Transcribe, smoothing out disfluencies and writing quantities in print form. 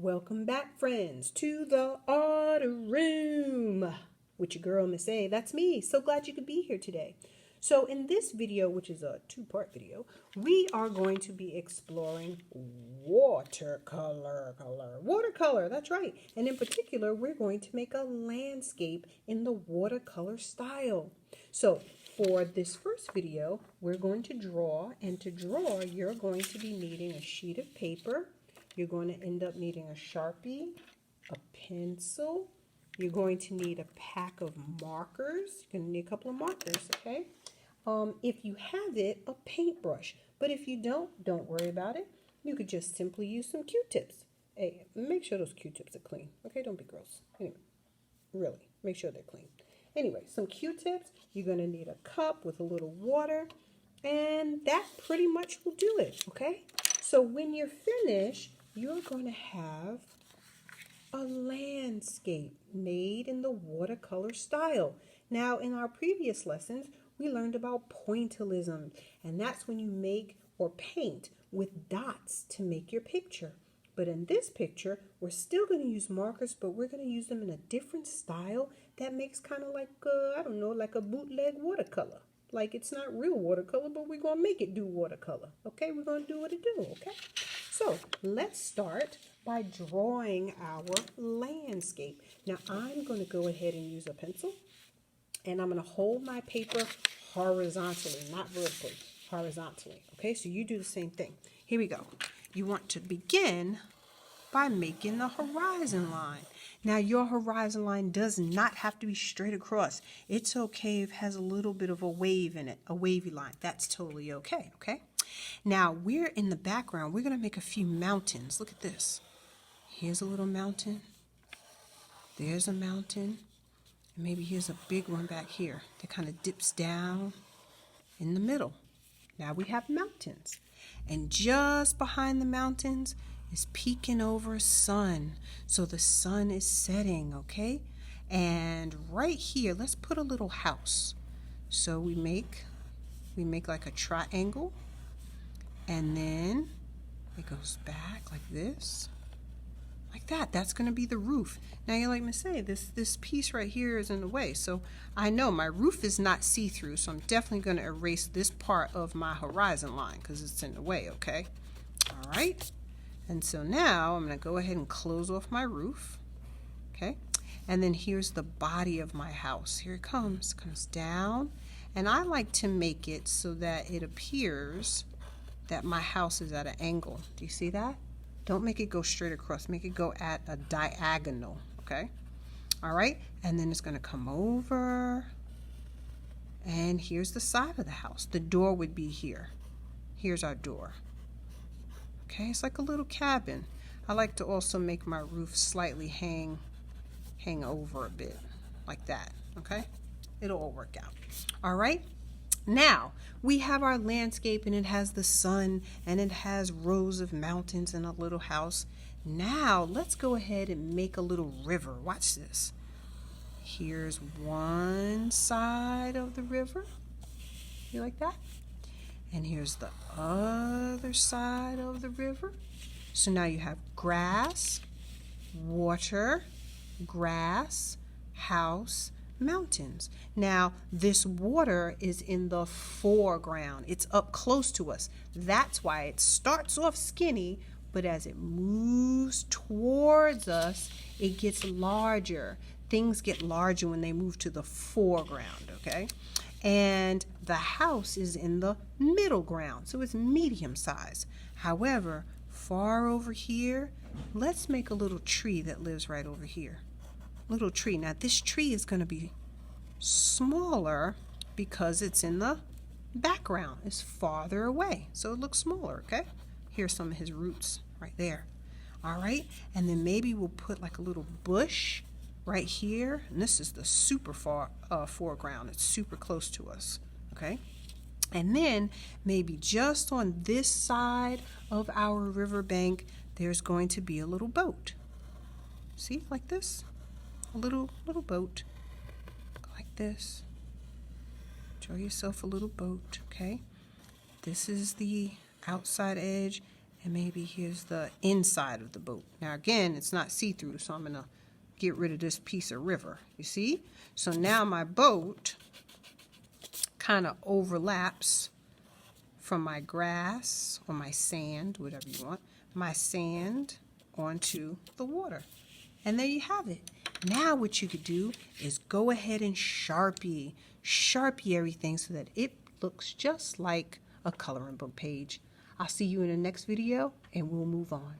Welcome back, friends, to the art room with your girl, Miss A. That's me. So glad you could be here today. So in this video, which is a two-part video, we are going to be exploring watercolor. Watercolor, that's right. And in particular, we're going to make a landscape in the watercolor style. So for this first video, we're going to draw. And to draw, you're going to be needing a sheet of paper. You're going to end up needing a Sharpie, a pencil. You're going to need a pack of markers. You're going to need a couple of markers, okay? If you have it, a paintbrush. But if you don't worry about it. You could just simply use some Q-tips. Hey, make sure those Q-tips are clean, okay? Don't be gross. Anyway, really, make sure they're clean. Anyway, some Q-tips. You're going to need a cup with a little water. And that pretty much will do it, okay? So when you're finished, you're going to have a landscape made in the watercolor style. Now, in our previous lessons, we learned about pointillism, and that's when you make or paint with dots to make your picture. But in this picture, we're still going to use markers, but we're going to use them in a different style that makes kind of like, I don't know, like a bootleg watercolor. Like it's not real watercolor, but we're going to make it do watercolor. Okay, we're going to do what it do, okay? So let's start by drawing our landscape. Now I'm going to go ahead and use a pencil, and I'm going to hold my paper horizontally, not vertically, horizontally. Okay, so you do the same thing. Here we go. You want to begin by making the horizon line. Now your horizon line does not have to be straight across. It's okay if it has a little bit of a wave in it, a wavy line. That's totally okay, okay? Now we're in the background. We're going to make a few mountains. Look at this. Here's a little mountain. There's a mountain. And maybe here's a big one back here that kind of dips down in the middle. Now we have mountains. And just behind the mountains is peeking over a sun. So the sun is setting, okay? And right here, let's put a little house. So we make like a triangle, and then it goes back like this. Like that. That's going to be the roof. Now you're like, Miss A, this piece right here is in the way. So I know my roof is not see-through, so I'm definitely going to erase this part of my horizon line because it's in the way, okay? All right. And so now I'm going to go ahead and close off my roof, okay? And then here's the body of my house. Here it comes down. And I like to make it so that it appears that my house is at an angle. Do you see that? Don't make it go straight across. Make it go at a diagonal, okay? All right, and then it's going to come over. And here's the side of the house. The door would be here. Here's our door. Okay, it's like a little cabin. I like to also make my roof slightly hang over a bit, like that, okay? It'll all work out. All right, now we have our landscape, and it has the sun, and it has rows of mountains and a little house. Now let's go ahead and make a little river. Watch this. Here's one side of the river. You like that? And here's the other side of the river. So now you have grass, water, grass, house, mountains. Now this water is in the foreground. It's up close to us. That's why it starts off skinny, but as it moves towards us, it gets larger. Things get larger when they move to the foreground, okay? And the house is in the middle ground, so it's medium size. However, far over here, let's make a little tree that lives right over here. Little tree. Now this tree is going to be smaller because it's in the background. It's farther away, so it looks smaller, okay? Here's some of his roots right there. All right, and then maybe we'll put like a little bush right here, and this is the super far foreground. It's super close to us, okay? And then maybe just on this side of our riverbank, there's going to be a little boat. See, like this, a little boat, like this. Draw yourself a little boat, okay? This is the outside edge, and And maybe here's the inside of the boat. Now again, it's not see-through, so I'm gonna get rid of this piece of river. You see? So now my boat kind of overlaps from my grass or my sand, whatever you want, my sand onto the water. And there you have it. Now what you could do is go ahead and Sharpie everything so that it looks just like a coloring book page. I'll see you in the next video and we'll move on.